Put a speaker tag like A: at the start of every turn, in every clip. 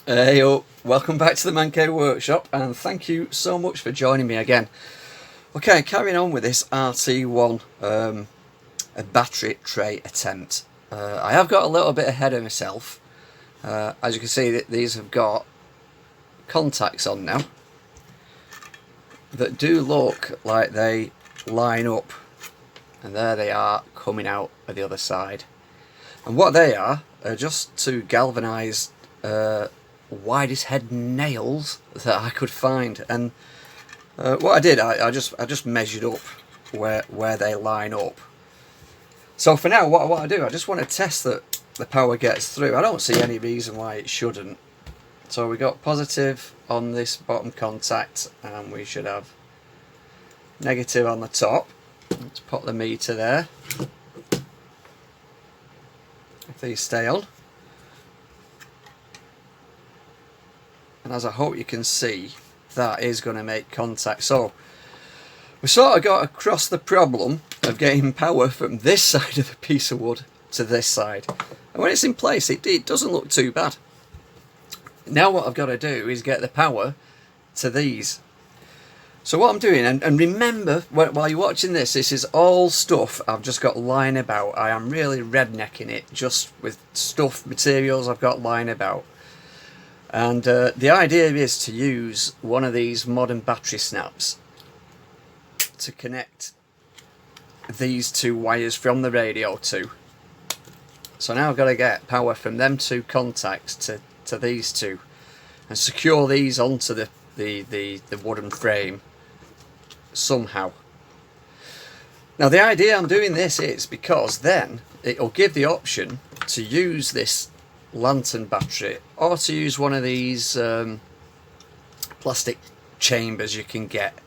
A: Hey, welcome back to the Man Cave Workshop, and thank you so much for joining me again. Okay, carrying on with this RT1 a battery tray attempt. I have got a little bit ahead of myself. As you can see, these have got contacts on now that do look like they line up, and there they are coming out of the other side. And what they are just to galvanise widest head nails that I could find. And what I did, I just measured up where they line up. So for now, what I do, I just want to test that the power gets through. I don't see any reason why it shouldn't. So we got positive on this bottom contact, and we should have negative on the top. Let's put the meter there. If these stay on. And as I hope you can see, that is going to make contact. So we sort of got across the problem of getting power from this side of the piece of wood to this side. And when it's in place, it doesn't look too bad. Now what I've got to do is get the power to these. So what I'm doing, and remember, while you're watching this is all stuff I've just got lying about. I am really rednecking it just with stuff, materials I've got lying about. And the idea is to use one of these modern battery snaps to connect these two wires from the radio to. So now I've got to get power from them two contacts to these two and secure these onto the wooden frame somehow. Now the idea I'm doing this is because then it'll give the option to use this lantern battery or to use one of these plastic chambers you can get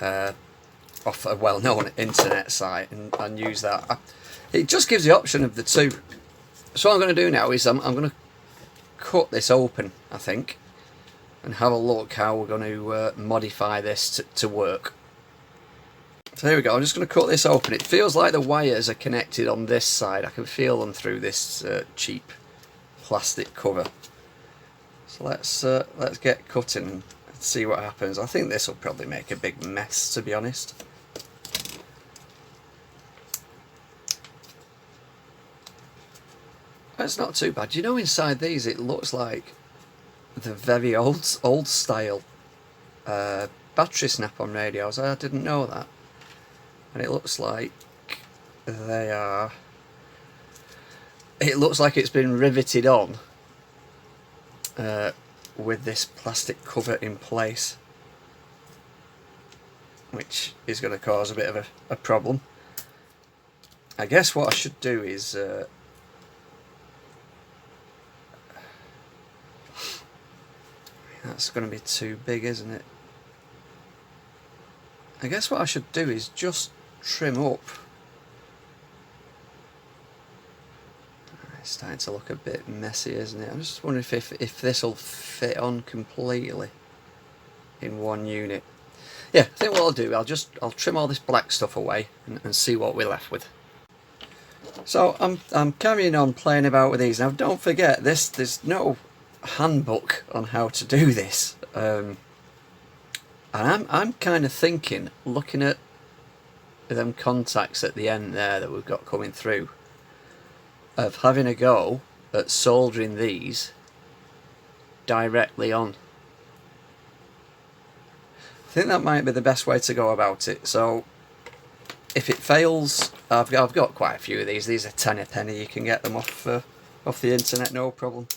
A: off a well-known internet site and use that. It just gives the option of the two. So what I'm going to do now is I'm going to cut this open, I think, and have a look how we're going to modify this to work. So here we go, I'm just going to cut this open. It feels like the wires are connected on this side. I can feel them through this cheap plastic cover. So let's get cutting and see what happens. I think this will probably make a big mess, to be honest. It's not too bad. You know, inside these it looks like the very old style battery snap-on radios. I didn't know that. And it looks like they are... It looks like it's been riveted on with this plastic cover in place, which is going to cause a bit of a problem. I guess what I should do is that's going to be too big, isn't it? I guess what I should do is just trim up. It's starting to look a bit messy, isn't it? I'm just wondering if this will fit on completely in one unit. Yeah, I think what I'll do, I'll trim all this black stuff away and see what we're left with. So I'm carrying on playing about with these. Now don't forget this, there's no handbook on how to do this. And I'm kind of thinking, looking at them contacts at the end there that we've got coming through, of having a go at soldering these directly on. I think that might be the best way to go about it. So if it fails, I've got quite a few of these. These are 10 a penny. You can get them off the internet, no problem.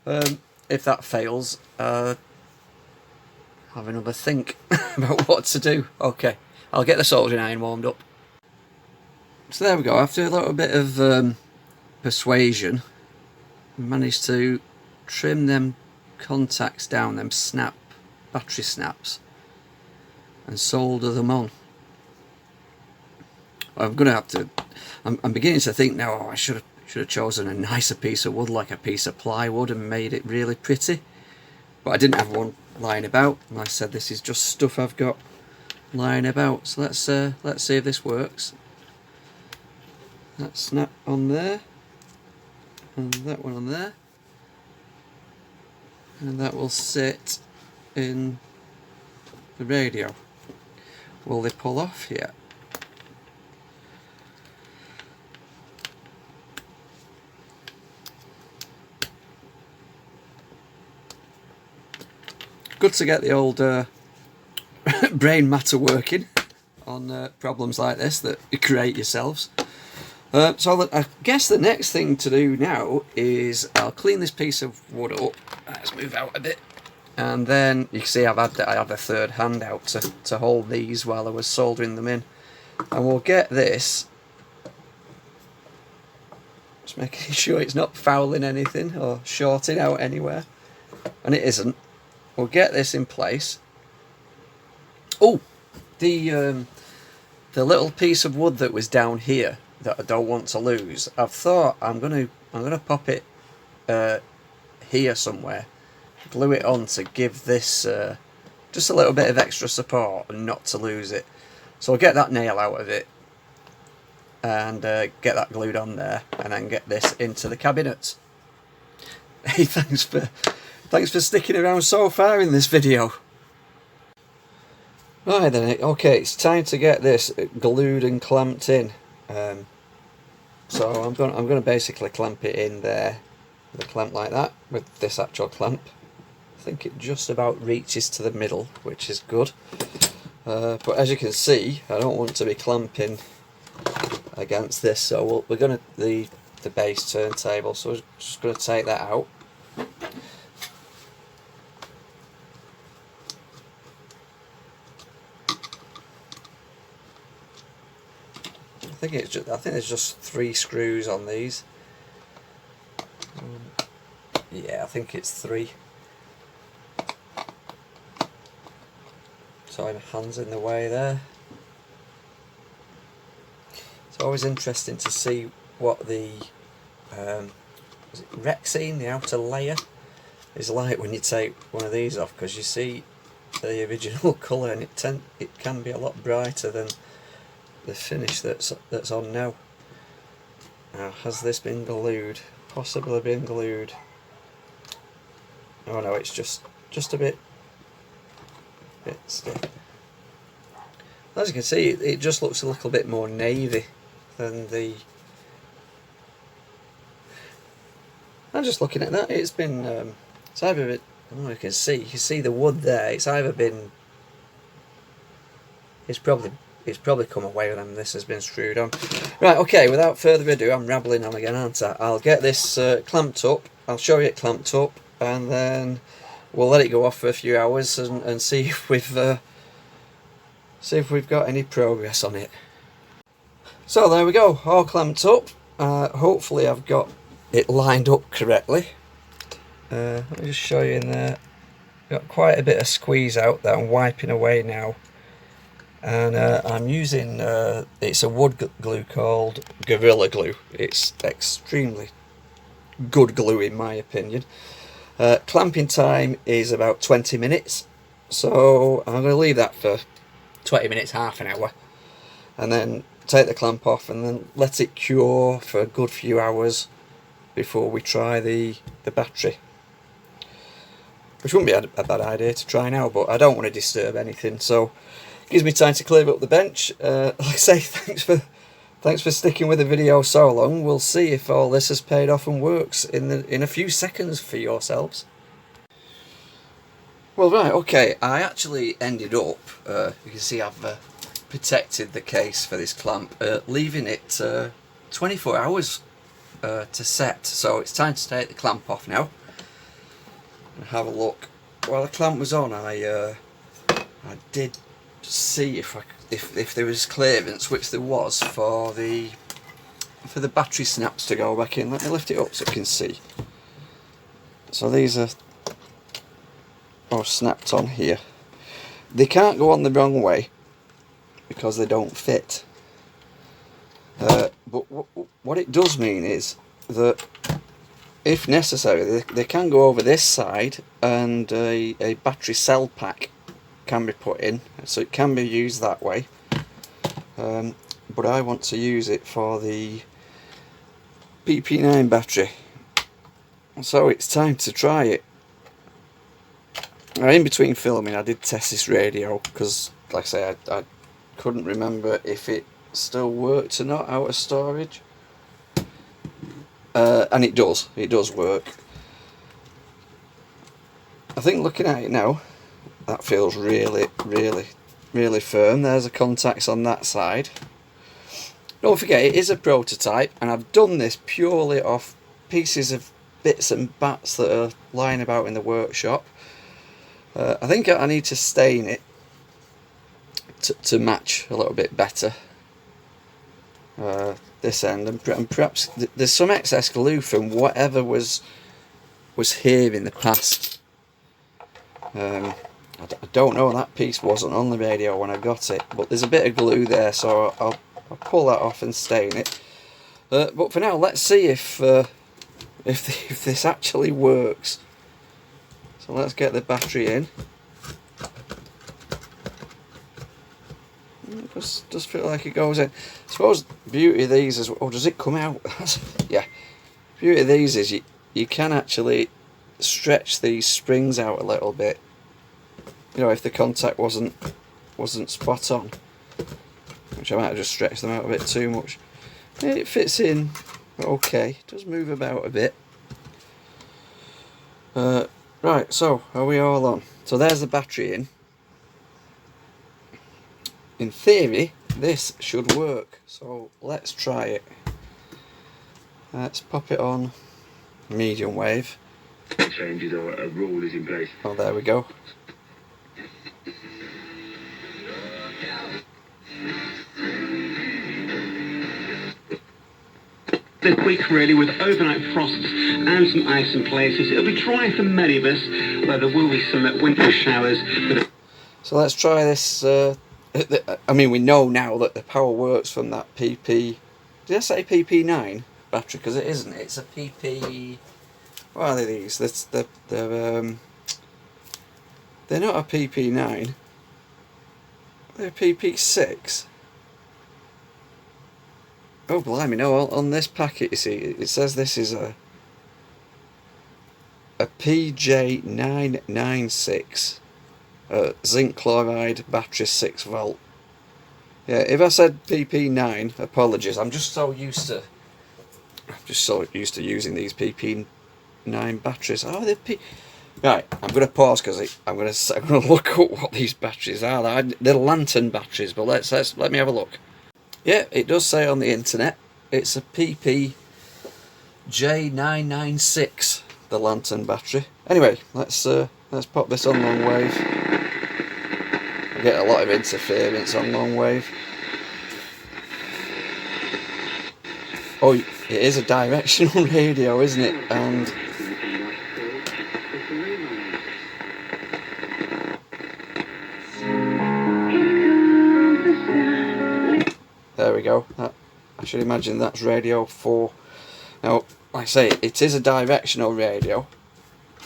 A: If that fails, have another think about what to do. Okay, I'll get the soldering iron warmed up. So there we go. After a little bit of persuasion, managed to trim them contacts down, them battery snaps, and solder them on. I'm gonna have to. I'm beginning to think now. Oh, I should have chosen a nicer piece of wood, like a piece of plywood, and made it really pretty. But I didn't have one lying about, and I said this is just stuff I've got lying about. So let's see if this works. That snap on there, and that one on there. and that will sit in the radio. Will they pull off yet? Good to get the old brain matter working on problems like this that you create yourselves. So I guess the next thing to do now is I'll clean this piece of wood up. Let's move out a bit. And then you can see I had a third hand out to hold these while I was soldering them in. And we'll get this, just making sure it's not fouling anything or shorting out anywhere. And it isn't. We'll get this in place. Oh, the little piece of wood that was down here that I don't want to lose. I've thought I'm gonna pop it here somewhere, glue it on to give this just a little bit of extra support and not to lose it. So I'll get that nail out of it and get that glued on there, and then get this into the cabinet. Hey, thanks for sticking around so far in this video. Right then, okay, it's time to get this glued and clamped in. So I'm going to basically clamp it in there with a clamp like that, with this actual clamp. I think it just about reaches to the middle, which is good. But as you can see, I don't want to be clamping against this, so we're going to the base turntable. So we're just going to take that out. I think there's just 3 screws on these. Yeah, I think it's 3. So my hand's in the way there. It's always interesting to see what the is it Rexine, the outer layer, is like when you take one of these off, because you see the original colour, and it can be a lot brighter than the finish that's on now. Now, has this been glued? Possibly been glued. Oh no, it's just a bit stiff. As you can see, it just looks a little bit more navy than the. I'm just looking at that. It's been it's either been, I don't know if you can see the wood there. It's either been. It's probably come away with them, and this has been screwed on. Right, okay, without further ado, I'm rambling on again, aren't I? I'll get this clamped up, I'll show you it clamped up, and then we'll let it go off for a few hours and see if we've got any progress on it. So there we go, all clamped up. Hopefully I've got it lined up correctly. Let me just show you in there. Got quite a bit of squeeze out that I'm wiping away now. And I'm using, it's a wood glue called Gorilla Glue. It's extremely good glue in my opinion. Clamping time is about 20 minutes, so I'm going to leave that for 20 minutes, half an hour, and then take the clamp off and then let it cure for a good few hours before we try the battery. Which wouldn't be a bad idea to try now, but I don't want to disturb anything, so gives me time to clear up the bench. Like I say, thanks for sticking with the video so long. We'll see if all this has paid off and works in a few seconds for yourselves. Well, right, okay, I actually ended up, you can see I've protected the case for this clamp, leaving it 24 hours to set. So it's time to take the clamp off now and have a look. While the clamp was on, I did see if there was clearance, which there was, for the battery snaps to go back in. Let me lift it up so you can see. So these are snapped on here. They can't go on the wrong way because they don't fit. But what it does mean is that if necessary, they can go over this side, and a battery cell pack can be put in, so it can be used that way. But I want to use it for the PP9 battery, so it's time to try it. Now, in between filming, I did test this radio because, like I say, I couldn't remember if it still worked or not out of storage. And it does work. I think looking at it now, that feels really, really, really firm. There's the contacts on that side. Don't forget, it is a prototype, and I've done this purely off pieces of bits and bats that are lying about in the workshop. I think I need to stain it to match a little bit better this end, and perhaps there's some excess glue from whatever was here in the past. I don't know, that piece wasn't on the radio when I got it, but there's a bit of glue there, so I'll pull that off and stain it. But for now, let's see if this actually works. So let's get the battery in. It does feel like it goes in. I suppose the beauty of these is, oh, does it come out? Yeah. The beauty of these is you can actually stretch these springs out a little bit. You know, if the contact wasn't spot on, which I might have just stretched them out a bit too much. It fits in okay. It does move about a bit. Right, so are we all on? So there's the battery in. In theory, this should work. So let's try it. Let's pop it on medium wave.
B: Changes or a rule is in place.
A: Oh, there we go.
B: The quick really with overnight frosts and some ice in places. It'll be dry for many of us, but there will be some winter showers.
A: So let's try this. I mean, we know now that the power works from that PP. Did I say PP9 battery? Because it isn't. It's a PP. What are these? They're not a PP9. They're a PP6. Oh blimey, no, on this packet you see, it says this is a PJ996 zinc chloride battery 6 volt. Yeah, if I said PP9, apologies, I'm just so used to using these PP9 batteries. Oh, they're Right, I'm going to pause because I'm going to look up what these batteries are. They're lantern batteries, but let me have a look. Yeah, it does say on the internet it's a PPJ996, the lantern battery. Anyway, let's pop this on long wave. I get a lot of interference on long wave. Oh, it is a directional radio, isn't it? And there we go. I should imagine that's radio 4. Now, like I say, it is a directional radio.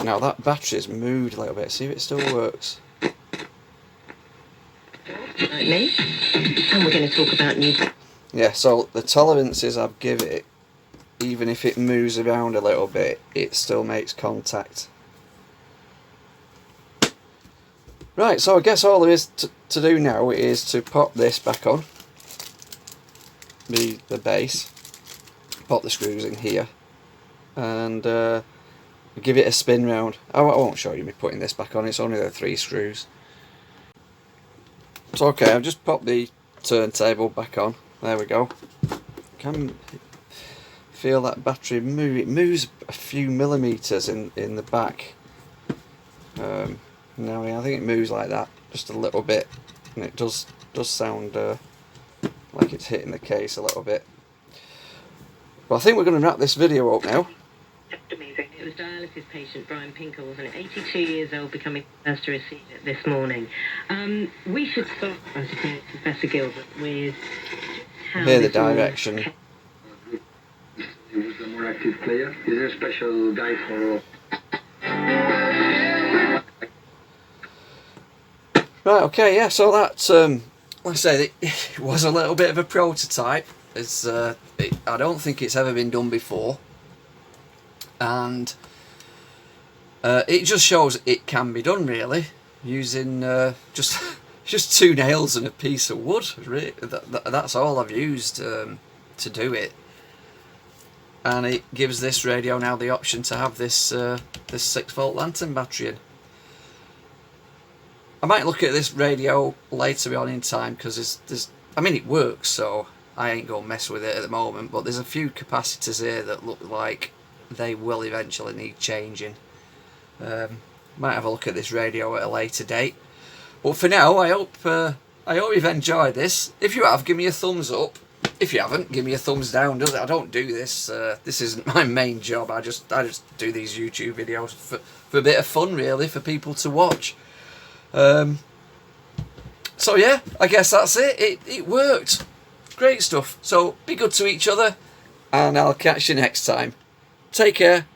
A: Now that battery's moved a little bit. See if it still works.
C: Me? And we're going to talk about new.
A: Yeah, so the tolerances I've given it, even if it moves around a little bit, it still makes contact. Right, so I guess all there is to do now is to pop this back on. The base, pop the screws in here, and give it a spin round. I won't show you me putting this back on, it's only the 3 screws. So okay, I've just popped the turntable back on. There we go. Can feel that battery move. It moves a few millimeters in the back. Now I think it moves like that, just a little bit, and it does sound like it's hitting the case a little bit. But I think we're going to wrap this video up now.
C: Amazing. It was dialysis patient Brian Pinkles, and 82 years old, becoming first to receive it this morning. We should start, I suppose, Professor Gilbert, with how
A: Hear the direction.
B: He was the more active player. Is there a special guide for?
A: Right. Okay. Yeah. So that, like I say, it was a little bit of a prototype. I don't think it's ever been done before, and It just shows it can be done, really, using just 2 nails and a piece of wood. Really. That's all I've used to do it. And it gives this radio now the option to have this 6-volt lantern battery in. I might look at this radio later on in time, because I mean, it works, so I ain't going to mess with it at the moment, but there's a few capacitors here that look like they will eventually need changing. Might have a look at this radio at a later date. But for now, I hope you've enjoyed this. If you have, give me a thumbs up. If you haven't, give me a thumbs down. I don't do this. This isn't my main job. I just do these YouTube videos for a bit of fun, really, for people to watch. So yeah, I guess that's it. It worked. Great stuff. So be good to each other, and I'll catch you next time. Take care.